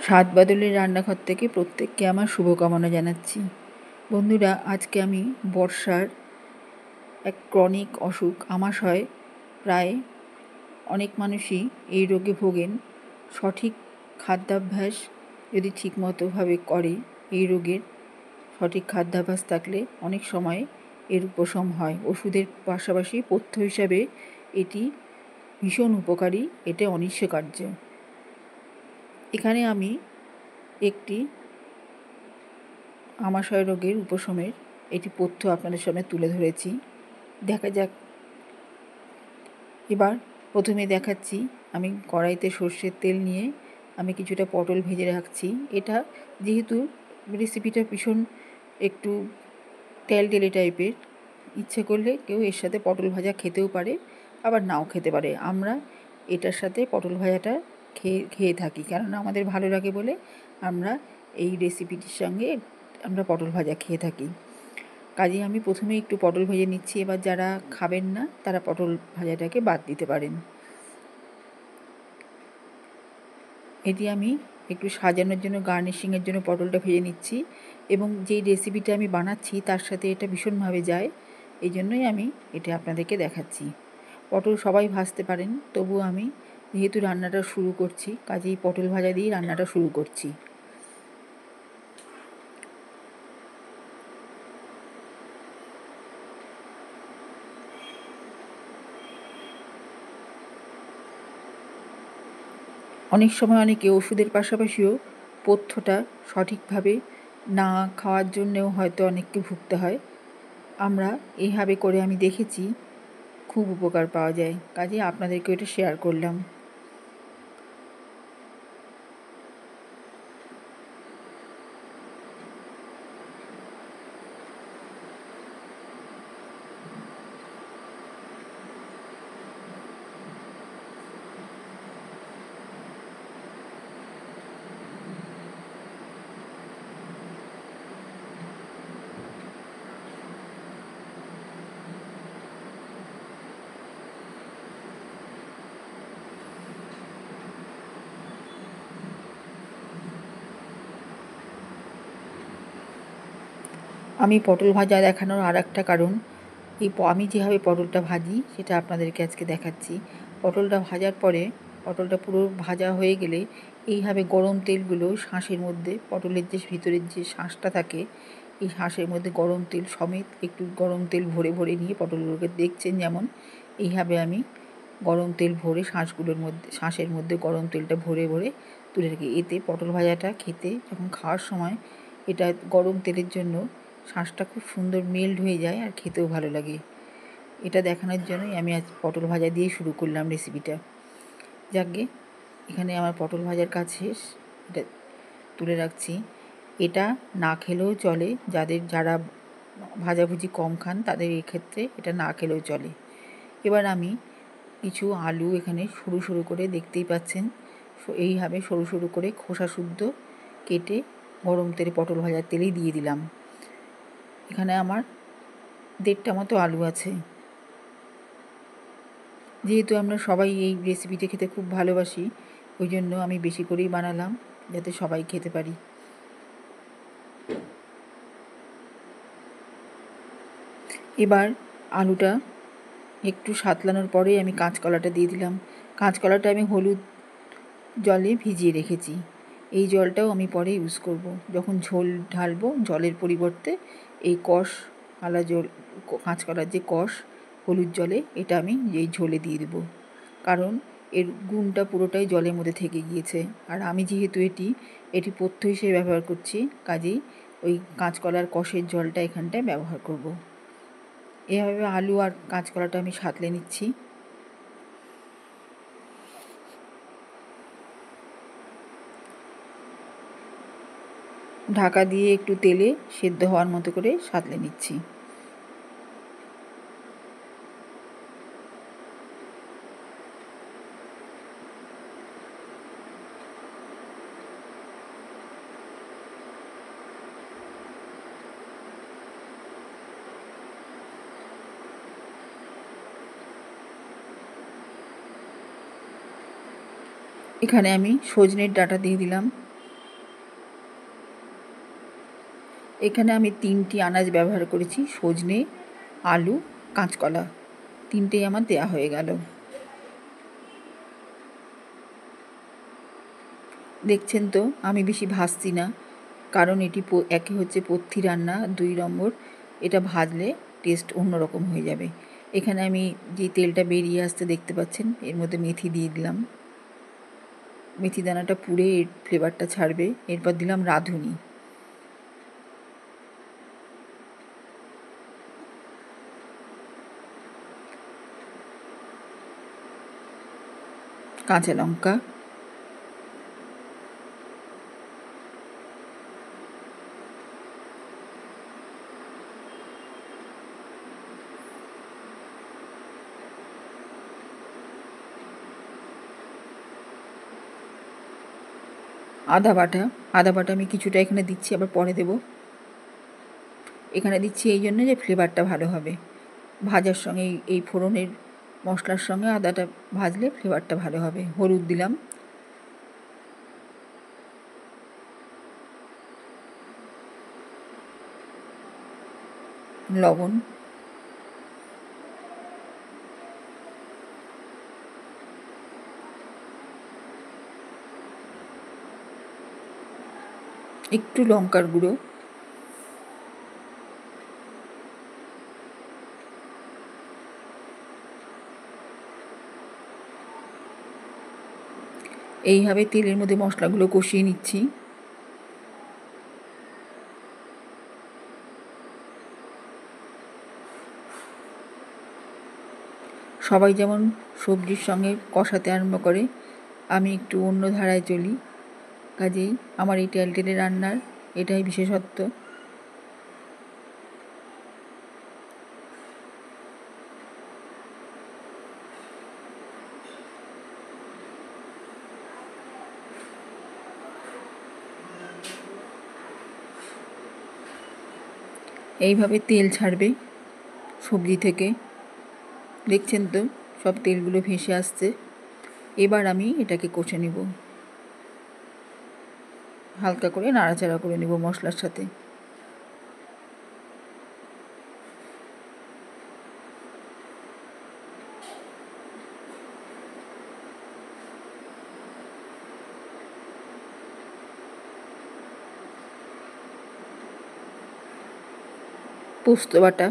স্বাদ বাদলের রান্নাঘর থেকে প্রত্যেককে আমার শুভকামনা জানাচ্ছি। বন্ধুরা, আজকে আমি বর্ষার এক ক্রনিক অসুখ আমাশয়, প্রায় অনেক মানুষই এই রোগে ভোগেন। সঠিক খাদ্যাভ্যাস যদি ঠিকমতোভাবে করে, এই রোগের সঠিক খাদ্যাভ্যাস থাকলে অনেক সময় এর উপশম হয়। ওষুধের পাশাপাশি পথ্য হিসাবে এটি ভীষণ উপকারী, এটা অনস্বীকার্য। এখানে আমি একটি আমাশয় রোগের উপশমের এটি পথ্য আপনাদের সামনে তুলে ধরেছি। দেখা যাক। এবার প্রথমে দেখাচ্ছি, আমি কড়াইতে সর্ষের তেল নিয়ে আমি কিছুটা পটল ভেজে রাখছি। এটা যেহেতু রেসিপিটা ভীষণ একটু তেলতেলে টাইপের, ইচ্ছে করলে কেউ এর সাথে পটল ভাজা খেতেও পারে, আবার নাও খেতে পারে। আমরা এটার সাথে পটল ভাজাটা খেয়ে থাকি, কেননা আমাদের ভালো লাগে বলে আমরা এই রেসিপিটির সঙ্গে আমরা পটল ভাজা খেয়ে থাকি। কাজেই আমি প্রথমে একটু পটল ভেজে নিচ্ছি। এবার যারা খাবেন না তারা পটল ভাজাটাকে বাদ দিতে পারেন। এটি আমি একটু সাজানোর জন্য, গার্নিশিংয়ের জন্য পটলটা ভেজে নিচ্ছি, এবং যেই রেসিপিটা আমি বানাচ্ছি তার সাথে এটা ভীষণভাবে যায়, এই জন্যই আমি এটা আপনাদেরকে দেখাচ্ছি। পটল সবাই ভাজতে পারেন, তবু আমি যেহেতু রান্নাটা শুরু করছি, কাজেই পটল ভাজা দিয়েই রান্নাটা শুরু করছি। অনেক সময় অনেকে ওষুধের পাশাপাশিও পথ্যটা সঠিকভাবে না খাওয়ার জন্যেও হয়তো অনেককে ভুগতে হয়। আমরা এইভাবে করে আমি দেখেছি, খুব উপকার পাওয়া যায়। কাজেই আপনাদেরকে এটা শেয়ার করলাম। আমি পটল ভাজা দেখানোর আর একটা কারণ, আমি যেভাবে পটলটা ভাজি সেটা আপনাদেরকে আজকে দেখাচ্ছি। পটলটা ভাজার পরে, পটলটা পুরো ভাজা হয়ে গেলে এইভাবে গরম তেলগুলো শাঁসের মধ্যে, পটলের যে ভিতরের যে শাঁসটা থাকে, এই শাঁসের মধ্যে গরম তেল সমেত একটু গরম তেল ভরে ভরে নিয়ে পটলগুলোকে দেখছেন যেমন, এইভাবে আমি গরম তেল ভরে শাঁসের মধ্যে গরম তেলটা ভরে ভরে তুলে রাখি। এতে পটল ভাজাটা খেতে, যখন খাওয়ার সময় এটা গরম তেলের জন্য শাঁসটা খুব সুন্দর মেল্ট হয়ে যায় আর খেতেও ভালো লাগে। এটা দেখানোর জন্যই আমি আজ পটল ভাজা দিয়ে শুরু করলাম রেসিপিটা। যাকগে, এখানে আমার পটল ভাজার কাজ শেষ, এটা তুলে রাখছি। এটা না খেলেও চলে, যারা ভাজাভুজি কম খান তাদের এক্ষেত্রে এটা না খেলেও চলে। এবার আমি কিছু আলু এখানে সরু সরু করে, দেখতেই পাচ্ছেন এইভাবে সরু সরু করে খোসা শুদ্ধ কেটে গরম তেলে পটল ভাজার তেলেই দিয়ে দিলাম। এখানে আমার 1.5টা মতো আলু আছে। যেহেতু আমরা সবাই এই রেসিপিটা খেতে খুব ভালোবাসি, ওই জন্য আমি বেশি করেই বানালাম, যাতে সবাই খেতে পারি। এবার আলুটা একটু সাতলানোর পরেই আমি কাঁচকলাটা দিয়ে দিলাম। কাঁচকলাটা আমি হলুদ জলে ভিজিয়ে রেখেছি। এই জলটাও আমি পরে ইউজ করব। যখন ঝোল ঢালবো, জলের পরিবর্তে এই আলা জল, কাঁচকলার যে কষ হলুদ জলে, এটা আমি এই ঝোলে দিয়ে দেবো, কারণ এর গুণটা পুরোটাই জলের মধ্যে থেকে গিয়েছে। আর আমি যেহেতু এটি পথ্য হিসেবে ব্যবহার করছি, কাজেই ওই কাঁচকলার কষের জলটা এখানটায় ব্যবহার করব। এভাবে আলু আর কাঁচকলাটা আমি সাঁতলে নিচ্ছি। ঢাকা দিয়ে একটু তেলে সেদ্ধ হওয়ার মতো করে সাঁতলে নিচ্ছি। এখানে আমি সজনের ডাঁটা দিয়ে দিলাম, এখানে আমি 3টি আনাজ ব্যবহার করেছি, সজনে, আলু, কাঁচকলা, 3টেই আমার দেয়া হয়ে গেল। দেখছেন তো আমি বেশি ভাজছি না, কারণ এটি একে হচ্ছে পথ্যি রান্না, 2 নম্বর এটা ভাজলে টেস্ট অন্যরকম হয়ে যাবে। এখানে আমি যে তেলটা বেরিয়ে আসতে দেখতে পাচ্ছেন, এর মধ্যে মেথি দিয়ে দিলাম। মেথি দানাটা পুড়ে এর ফ্লেভারটা ছাড়বে। এরপর দিলাম রাঁধুনি। কাঁচা লঙ্কা, আদা বাটা। আদা বাটা আমি কিছুটা এখানে দিচ্ছি, আবার পরে দেব। এখানে দিচ্ছি এই জন্য যে ফ্লেভারটা ভালো হবে। ভাজার সঙ্গে এই ফোড়নের মশলার সঙ্গে আদাটা ভাজলে ফ্লেভারটা ভালো হবে। হলুদ দিলাম, লবণ, একটু লঙ্কার গুঁড়ো, এইভাবে তেলের মধ্যে মশলাগুলো কষিয়ে নিচ্ছি। সবাই যেমন সবজির সঙ্গে কষাতে আরম্ভ করে, আমি একটু অন্য ধারায় চলি। কাজেই আমার এই টেলটেলে রান্নার এটাই বিশেষত্ব। এইভাবে তেল ছাড়বে সবজি থেকে, দেখছেন তো সব তেলগুলো ভেসে আসছে। এবার আমি এটাকে কষে নেব, হালকা করে নাড়াচাড়া করে নেব মশলার সাথে। পোস্ত বাটা,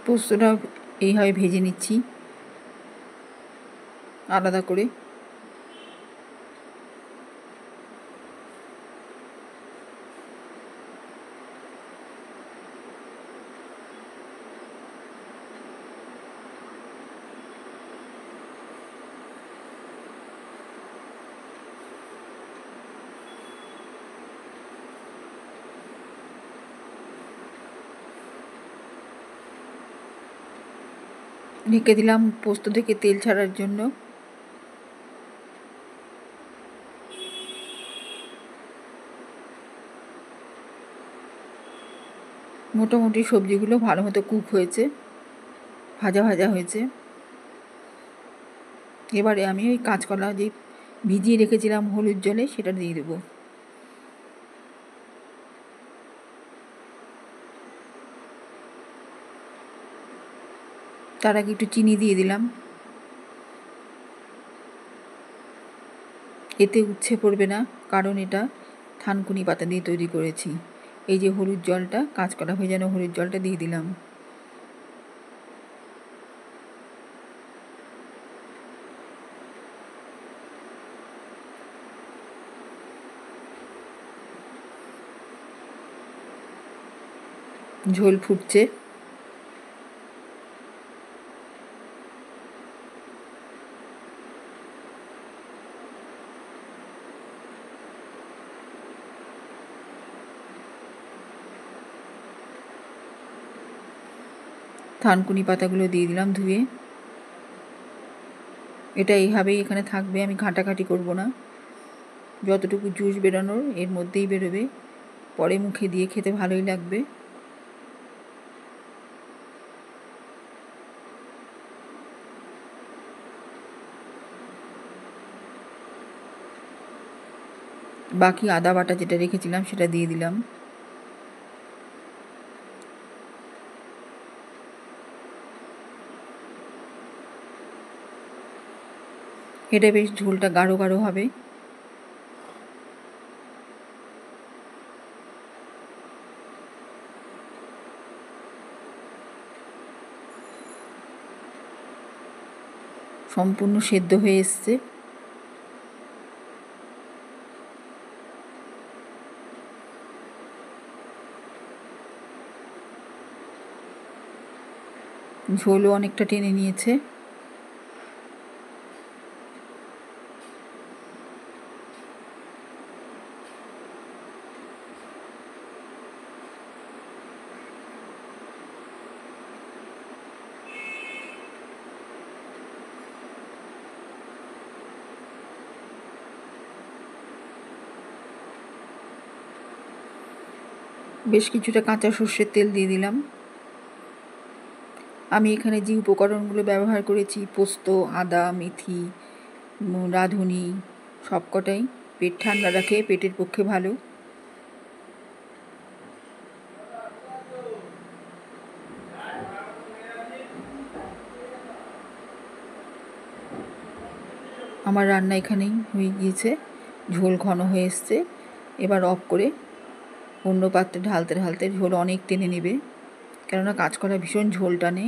পোস্তটা এইভাবে ভেজে নিচ্ছি আলাদা করে। ঢেকে দিলাম পোস্ত থেকে তেল ছাড়ার জন্য। মোটামুটি সবজিগুলো ভালো মতো কুক হয়েছে, ভাজা ভাজা হয়েছে। এবারে আমি ওই কাঁচকলা যে ভিজিয়ে রেখেছিলাম হলুদ জলে, সেটা দিয়ে দেবো। তার আগে একটু চিনি দিয়ে দিলাম, এতে উচ্ছে পড়বে না, কারণ এটা থানকুনি পাতা দিয়ে তৈরি করেছি। এই যে হলুদ জলটা, কাঁচকলা ভেজানো হলুদ জলটা দিয়ে দিলাম। ঝোল ফুটছে। থানকুনি পাতাগুলো দিয়ে দিলাম ধুয়ে। এটা এইভাবেই এখানে থাকবে, আমি ঘাঁটাঘাঁটি করব না। যতটুকু জুস বেরোনোর এর মধ্যেই বেরোবে, পরে মুখে দিয়ে খেতে ভালোই লাগবে। বাকি আদা বাটা যেটা রেখেছিলাম সেটা দিয়ে দিলাম। এটা বেশ ঝোলটা গাঢ় গাঢ় হবে। সম্পূর্ণ সেদ্ধ হয়ে এসছে। ঝোলও অনেকটা টেনে নিয়েছে। বেশ কিছুটা কাঁচা সর্ষের তেল দিয়ে দিলাম। আমি এখানে যে উপকরণগুলো ব্যবহার করেছি, পোস্ত, আদা, মেথি, রাঁধুনি, সবকটাই পেট ঠান্ডা রাখে, পেটের পক্ষে ভালো। আমার রান্না এখানেই হয়ে গিয়েছে, ঝোল ঘন হয়ে এসছে। এবার অফ করে অন্য পাত্রে ঢালতে ঢালতে ঝোল অনেক টেনে নেবে, কেননা কাঁচকলা ভীষণ ঝোল টানে।